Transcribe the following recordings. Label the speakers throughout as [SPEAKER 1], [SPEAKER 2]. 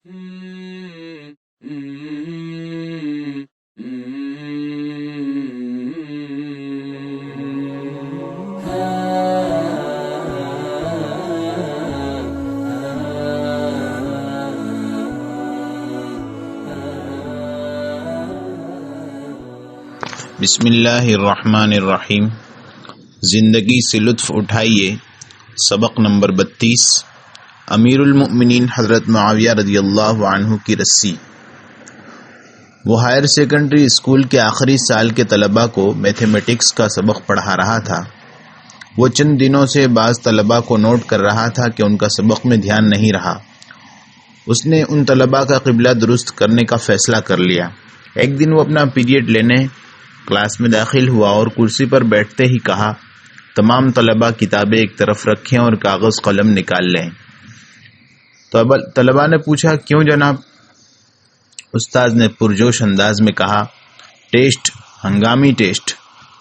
[SPEAKER 1] بسم اللہ الرحمن الرحیم۔ زندگی سے لطف اٹھائیے۔ سبق نمبر 32۔ امیر المؤمنین حضرت معاویہ رضی اللہ عنہ کی رسی۔ وہ ہائر سیکنڈری اسکول کے آخری سال کے طلباء کو میتھمیٹکس کا سبق پڑھا رہا تھا۔ وہ چند دنوں سے بعض طلباء کو نوٹ کر رہا تھا کہ ان کا سبق میں دھیان نہیں رہا۔ اس نے ان طلباء کا قبلہ درست کرنے کا فیصلہ کر لیا۔ ایک دن وہ اپنا پیریڈ لینے کلاس میں داخل ہوا اور کرسی پر بیٹھتے ہی کہا، تمام طلباء کتابیں ایک طرف رکھیں اور کاغذ قلم نکال لیں۔ تو طلباء نے پوچھا، کیوں جناب؟ استاذ نے پرجوش انداز میں کہا، ٹیسٹ، ہنگامی ٹیسٹ۔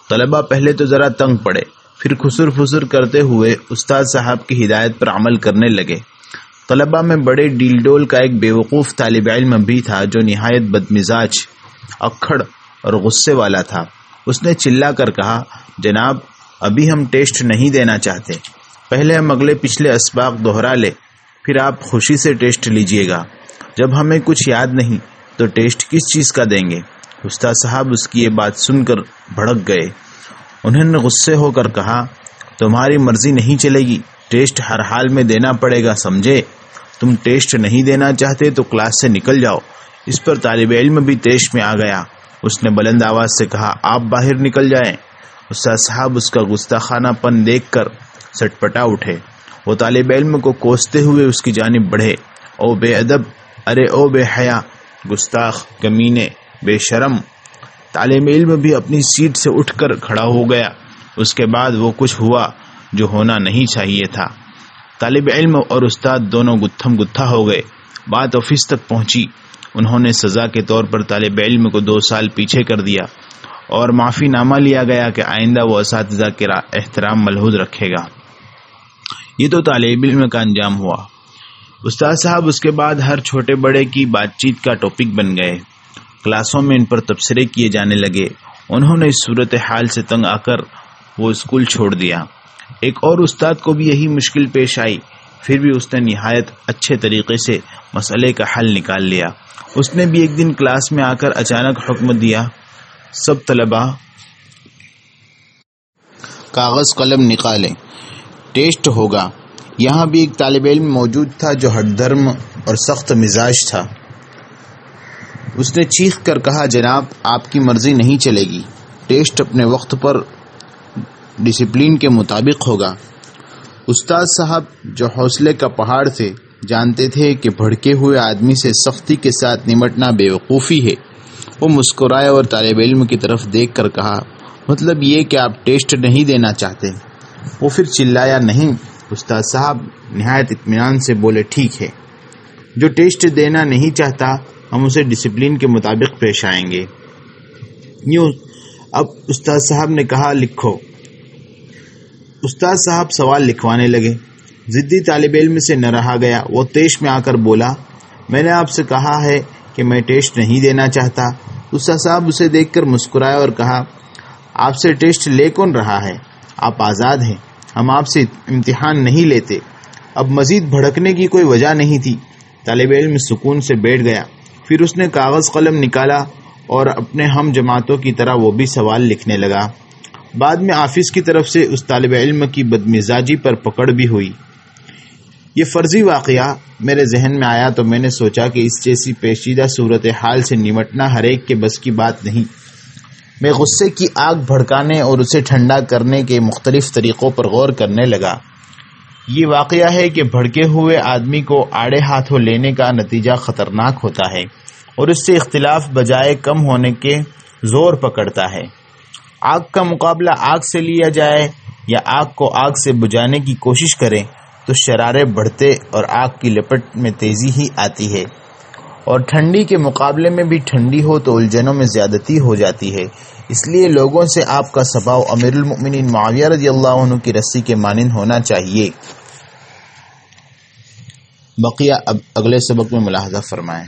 [SPEAKER 1] طلباء پہلے تو ذرا تنگ پڑے، پھر خسر فسر کرتے ہوئے استاذ صاحب کی ہدایت پر عمل کرنے لگے۔ طلباء میں بڑے ڈیل ڈول کا ایک بیوقوف طالب علم بھی تھا جو نہایت بدمزاج، اکھڑ اور غصے والا تھا۔ اس نے چلا کر کہا، جناب ابھی ہم ٹیسٹ نہیں دینا چاہتے، پہلے ہم اگلے پچھلے اسباق دہرا لے، پھر آپ خوشی سے ٹیسٹ لیجئے گا۔ جب ہمیں کچھ یاد نہیں تو ٹیسٹ کس چیز کا دیں گے؟ استاد صاحب اس کی یہ بات سن کر بھڑک گئے۔ انہوں نے غصے ہو کر کہا، تمہاری مرضی نہیں چلے گی، ٹیسٹ ہر حال میں دینا پڑے گا، سمجھے؟ تم ٹیسٹ نہیں دینا چاہتے تو کلاس سے نکل جاؤ۔ اس پر طالب علم بھی طیش میں آ گیا۔ اس نے بلند آواز سے کہا، آپ باہر نکل جائیں۔ استاد صاحب اس کا گستاخانہ پن دیکھ کر سٹ پٹا اٹھے۔ وہ طالب علم کو کوستے ہوئے اس کی جانب بڑھے، او بے ادب، ارے او بے حیا، گستاخ، کمینے، بے شرم۔ طالب علم بھی اپنی سیٹ سے اٹھ کر کھڑا ہو گیا۔ اس کے بعد وہ کچھ ہوا جو ہونا نہیں چاہیے تھا۔ طالب علم اور استاد دونوں گتھم گتھا ہو گئے۔ بات آفس تک پہنچی۔ انہوں نے سزا کے طور پر طالب علم کو 2 سال پیچھے کر دیا اور معافی نامہ لیا گیا کہ آئندہ وہ اساتذہ کا احترام ملحوظ رکھے گا۔ یہ تو طالب علم کا انجام ہوا۔ استاد صاحب اس کے بعد ہر چھوٹے بڑے کی بات چیت کا ٹاپک بن گئے۔ کلاسوں میں ان پر تبصرے کیے جانے لگے۔ انہوں نے اس صورتحال سے تنگ آ کر وہ اسکول چھوڑ دیا۔ ایک اور استاد کو بھی یہی مشکل پیش آئی، پھر بھی اس نے نہایت اچھے طریقے سے مسئلے کا حل نکال لیا۔ اس نے بھی ایک دن کلاس میں آ کر اچانک حکم دیا، سب طلباء کاغذ قلم نکالیں، ٹیسٹ ہوگا۔ یہاں بھی ایک طالب علم موجود تھا جو ہٹ دھرم اور سخت مزاج تھا۔ اس نے چیخ کر کہا، جناب آپ کی مرضی نہیں چلے گی، ٹیسٹ اپنے وقت پر ڈسپلن کے مطابق ہوگا۔ استاد صاحب جو حوصلے کا پہاڑ تھے، جانتے تھے کہ بھڑکے ہوئے آدمی سے سختی کے ساتھ نمٹنا بے وقوفی ہے۔ وہ مسکرائے اور طالب علم کی طرف دیکھ کر کہا، مطلب یہ کہ آپ ٹیسٹ نہیں دینا چاہتے؟ وہ پھر چلایا نہیں۔ استاد صاحب نہایت اطمینان سے بولے، ٹھیک ہے، جو ٹیسٹ دینا نہیں چاہتا ہم اسے ڈسپلن کے مطابق پیش آئیں گے۔ یوں اب استاد صاحب نے کہا، لکھو۔ استاد صاحب سوال لکھوانے لگے۔ ضدی طالب علم سے نہ رہا گیا، وہ طیش میں آ کر بولا، میں نے آپ سے کہا ہے کہ میں ٹیسٹ نہیں دینا چاہتا۔ استاد صاحب اسے دیکھ کر مسکرائے اور کہا، آپ سے ٹیسٹ لے کون رہا ہے؟ آپ آزاد ہیں، ہم آپ سے امتحان نہیں لیتے۔ اب مزید بھڑکنے کی کوئی وجہ نہیں تھی۔ طالب علم سکون سے بیٹھ گیا۔ پھر اس نے کاغذ قلم نکالا اور اپنے ہم جماعتوں کی طرح وہ بھی سوال لکھنے لگا۔ بعد میں آفس کی طرف سے اس طالب علم کی بدمزاجی پر پکڑ بھی ہوئی۔ یہ فرضی واقعہ میرے ذہن میں آیا تو میں نے سوچا کہ اس جیسی پیچیدہ صورتحال سے نمٹنا ہر ایک کے بس کی بات نہیں۔ میں غصے کی آگ بھڑکانے اور اسے ٹھنڈا کرنے کے مختلف طریقوں پر غور کرنے لگا۔ یہ واقعہ ہے کہ بھڑکے ہوئے آدمی کو آڑے ہاتھوں لینے کا نتیجہ خطرناک ہوتا ہے اور اس سے اختلاف بجائے کم ہونے کے زور پکڑتا ہے۔ آگ کا مقابلہ آگ سے لیا جائے یا آگ کو آگ سے بجھانے کی کوشش کریں تو شرارے بڑھتے اور آگ کی لپٹ میں تیزی ہی آتی ہے، اور ٹھنڈی کے مقابلے میں بھی ٹھنڈی ہو تو الجھنوں میں زیادتی ہو جاتی ہے۔ اس لیے لوگوں سے آپ کا سبھاؤ امیر المؤمنین معاویہ رضی اللہ عنہ کی رسی کے مانند ہونا چاہیے۔ بقیہ اب اگلے سبق میں ملاحظہ فرمائیں۔